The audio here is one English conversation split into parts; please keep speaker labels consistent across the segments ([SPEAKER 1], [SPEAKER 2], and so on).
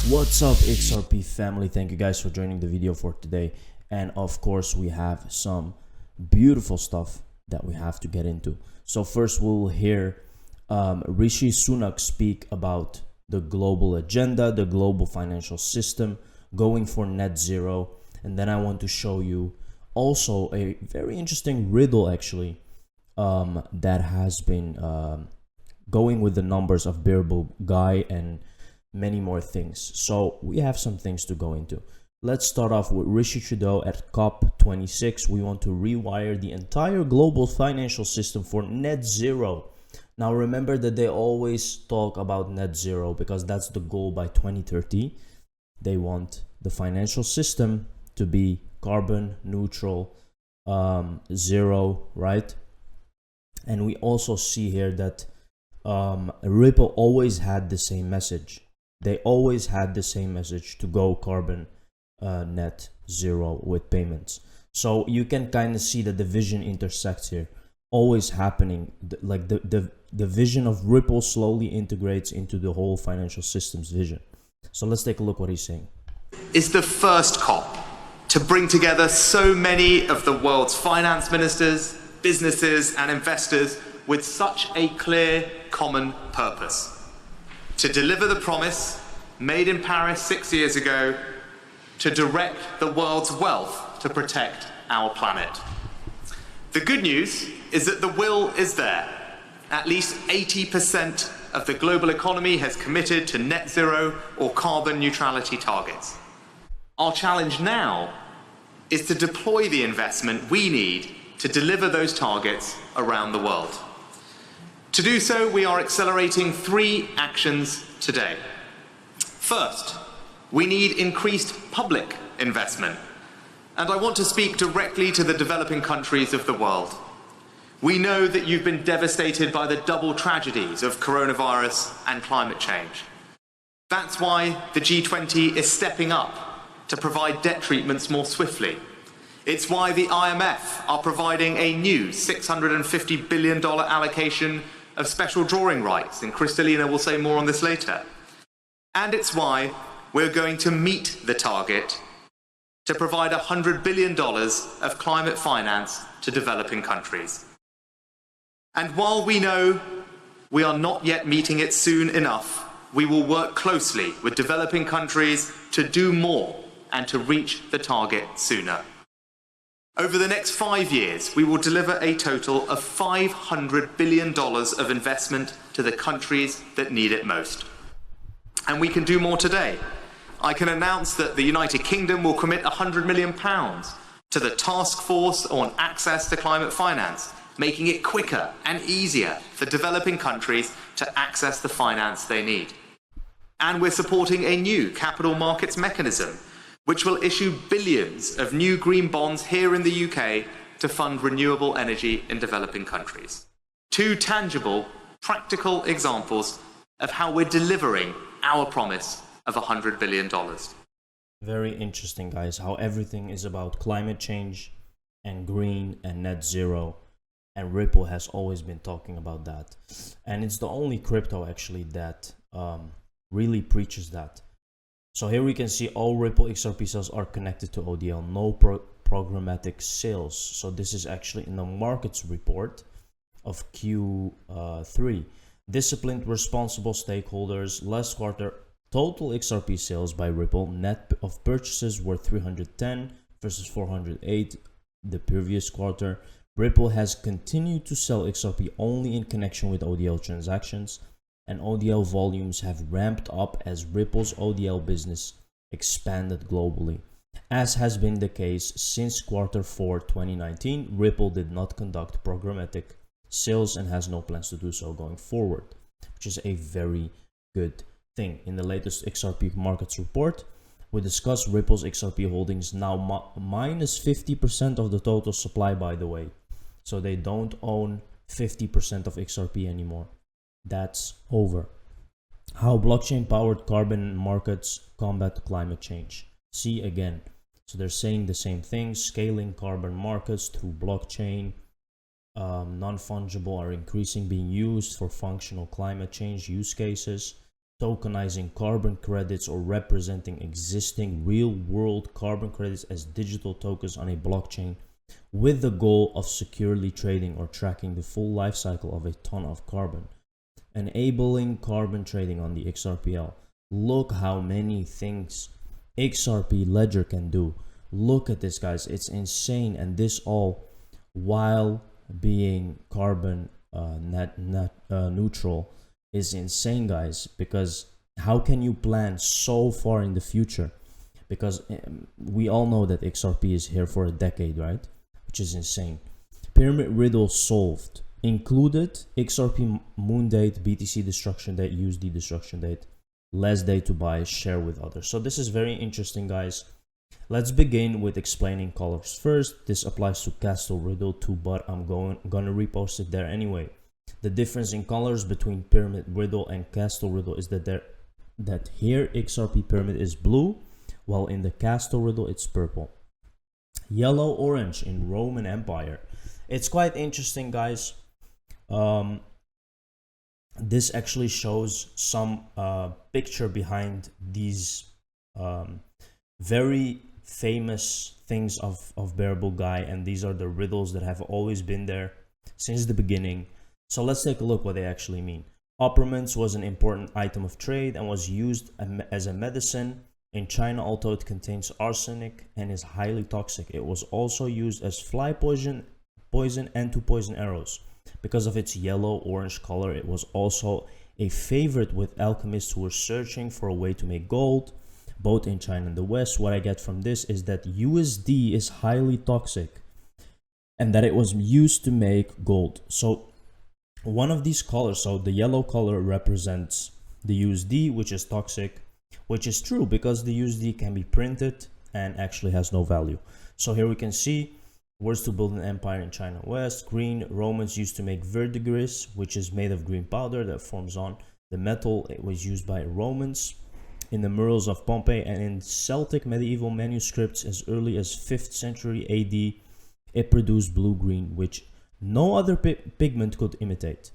[SPEAKER 1] What's up, XRP family? Thank you guys for joining the video for today. And of course, we have some beautiful stuff that we have to get into. So first we'll hear Rishi Sunak speak about the global agenda, the global financial system, going for net zero. And then I want to show you also a very interesting riddle actually that has been going with the numbers of Bearable Guy and many more things. So we have some things to go into. Let's start off with Rishi Trudeau at COP26. We want to rewire the entire global financial system for net zero. Now remember that they always talk about net zero because that's the goal by 2030. They want the financial system to be carbon neutral, zero, right? And we also see here that Ripple always had the same message. They always had the same message to go carbon net zero with payments. So you can kind of see that the vision intersects here, always happening. The vision of Ripple slowly integrates into the whole financial system's vision. So let's take a look what he's saying.
[SPEAKER 2] Is the first COP to bring together so many of the world's finance ministers, businesses and investors with such a clear common purpose: to deliver the promise made in Paris 6 years ago to direct the world's wealth to protect our planet. The good news is that the will is there. At least 80% of the global economy has committed to net zero or carbon neutrality targets. Our challenge now is to deploy the investment we need to deliver those targets around the world. To do so, we are accelerating 3 actions today. First, we need increased public investment. And I want to speak directly to the developing countries of the world. We know that you've been devastated by the double tragedies of coronavirus and climate change. That's why the G20 is stepping up to provide debt treatments more swiftly. It's why the IMF are providing a new $650 billion allocation of special drawing rights, and Kristalina will say more on this later. And it's why we're going to meet the target to provide $100 billion of climate finance to developing countries. And while we know we are not yet meeting it soon enough, we will work closely with developing countries to do more and to reach the target sooner. Over the next 5 years, we will deliver a total of $500 billion of investment to the countries that need it most. And we can do more today. I can announce that the United Kingdom will commit £100 million to the task force on access to climate finance, making it quicker and easier for developing countries to access the finance they need. And we're supporting a new capital markets mechanism, which will issue billions of new green bonds here in the UK to fund renewable energy in developing countries. 2 tangible, practical examples of how we're delivering our promise of $100 billion.
[SPEAKER 1] Very interesting, guys, how everything is about climate change and green and net zero. And Ripple has always been talking about that. And it's the only crypto actually that really preaches that. So here we can see all Ripple XRP sales are connected to ODL, no programmatic sales. So this is actually in the markets report of Q3. Disciplined, responsible stakeholders. Last quarter, total XRP sales by Ripple, net of purchases were 310 versus 408 the previous quarter. Ripple has continued to sell XRP only in connection with ODL transactions, and ODL volumes have ramped up as Ripple's ODL business expanded globally. As has been the case since Q4 2019, Ripple did not conduct programmatic sales and has no plans to do so going forward, which is a very good thing. In the latest XRP markets report, we discussed Ripple's XRP holdings now minus 50% of the total supply, by the way. So they don't own 50% of XRP anymore. That's over. How blockchain-powered carbon markets combat climate change. See again. So they're saying the same thing, scaling carbon markets through blockchain. Non-fungible are increasing being used for functional climate change use cases. tokenizing carbon credits or representing existing real-world carbon credits as digital tokens on a blockchain with the goal of securely trading or tracking the full life cycle of a ton of carbon. Enabling carbon trading on the XRPL. Look how many things XRP Ledger can do. Look at this, guys. It's insane, and this all while being carbon neutral is insane, guys, because how can you plan so far in the future? Because we all know that XRP is here for a decade, right? Which is insane. Pyramid riddle solved. Included XRP moon date, BTC destruction date, USD destruction date, last day to buy, share with others. So this is very interesting, guys. Let's begin with explaining colors first. This applies to Castle Riddle too, but I'm gonna repost it there anyway. The difference in colors between Pyramid Riddle and Castle Riddle is that here XRP Pyramid is blue, while in the Castle Riddle it's purple. Yellow orange in Roman Empire. It's quite interesting, guys. This actually shows some picture behind these very famous things of Bearable Guy, and these are the riddles that have always been there since the beginning. So let's take a look what they actually mean. Oppermans was an important item of trade and was used as a medicine in China, although it contains arsenic and is highly toxic. It was also used as fly poison and to poison arrows. Because of its yellow-orange color, it was also a favorite with alchemists who were searching for a way to make gold, both in China and the West. What I get from this is that USD is highly toxic and that it was used to make gold. So one of these colors, so the yellow color represents the USD, which is toxic, which is true because the USD can be printed and actually has no value. So here we can see words to build an empire in China West. Green, Romans used to make verdigris, which is made of green powder that forms on the metal. It was used by Romans in the murals of Pompeii and in Celtic medieval manuscripts as early as 5th century AD. It produced blue-green, which no other pigment could imitate.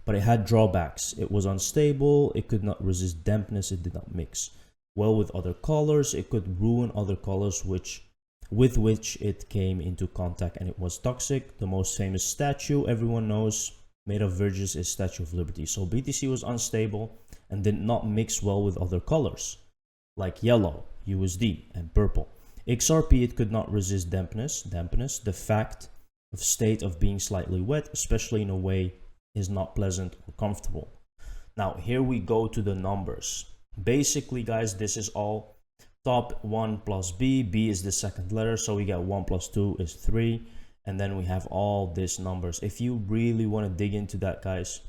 [SPEAKER 1] But it had drawbacks. It was unstable, it could not resist dampness, it did not mix well with other colors, it could ruin other colors with which it came into contact, and it was toxic. The most famous statue everyone knows made of verdigris is Statue of Liberty. So BTC was unstable and did not mix well with other colors like yellow, USD, and purple. XRP, it could not resist dampness, the fact of state of being slightly wet, especially in a way, is not pleasant or comfortable. Now here we go to the numbers. Basically, guys, this is all top 1 plus B. B is the second letter, so we get 1 plus 2 is 3, and then we have all these numbers. If you really want to dig into that, guys,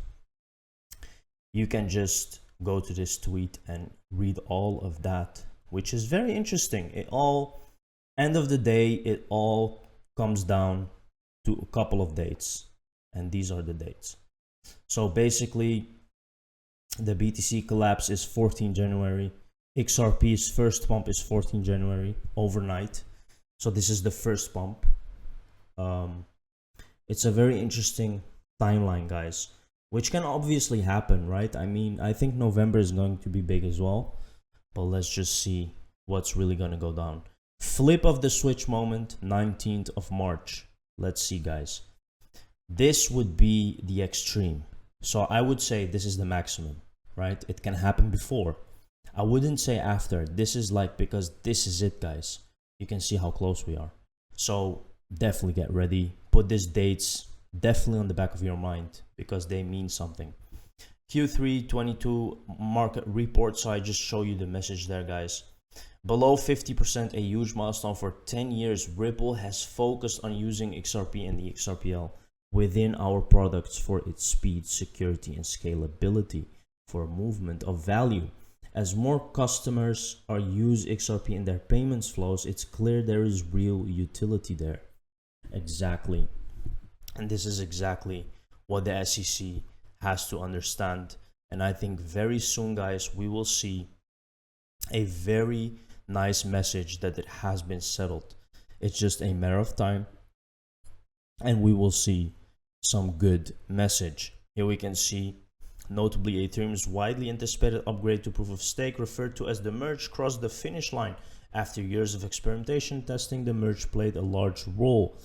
[SPEAKER 1] you can just go to this tweet and read all of that, which is very interesting. It all, end of the day, it all comes down to a couple of dates, and these are the dates. So basically, the BTC collapse is 14 January. XRP's first pump is 14 January, overnight. So this is the first pump. It's a very interesting timeline, guys, which can obviously happen, right? I mean, I think November is going to be big as well, but let's just see what's really going to go down. Flip of the switch moment, 19th of March. Let's see, guys. This would be the extreme. So I would say this is the maximum, right? It can happen before. I wouldn't say after. This is like, because this is it, guys. You can see how close we are. So definitely get ready. Put these dates definitely on the back of your mind because they mean something. Q3 22 market report. So I just show you the message there, guys. Below 50%, a huge milestone. For 10 years, Ripple has focused on using XRP and the XRPL within our products for its speed, security, and scalability for movement of value. As more customers are use XRP in their payments flows, it's clear there is real utility there. Exactly. And this is exactly what the SEC has to understand. And I think very soon, guys, we will see a very nice message that it has been settled. It's just a matter of time, and we will see some good message. Here we can see Notably, Ethereum's widely anticipated upgrade to proof of stake, referred to as the merge, crossed the finish line. After years of experimentation testing, the merge played a large role.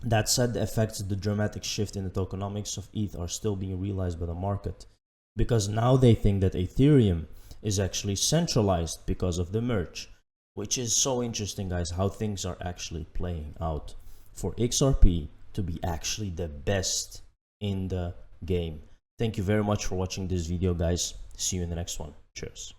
[SPEAKER 1] That said, the effects of the dramatic shift in the tokenomics of ETH are still being realized by the market, because now they think that Ethereum is actually centralized because of the merge, which is so interesting, guys, how things are actually playing out for XRP to be actually the best in the game. Thank you very much for watching this video, guys. See you in the next one. Cheers.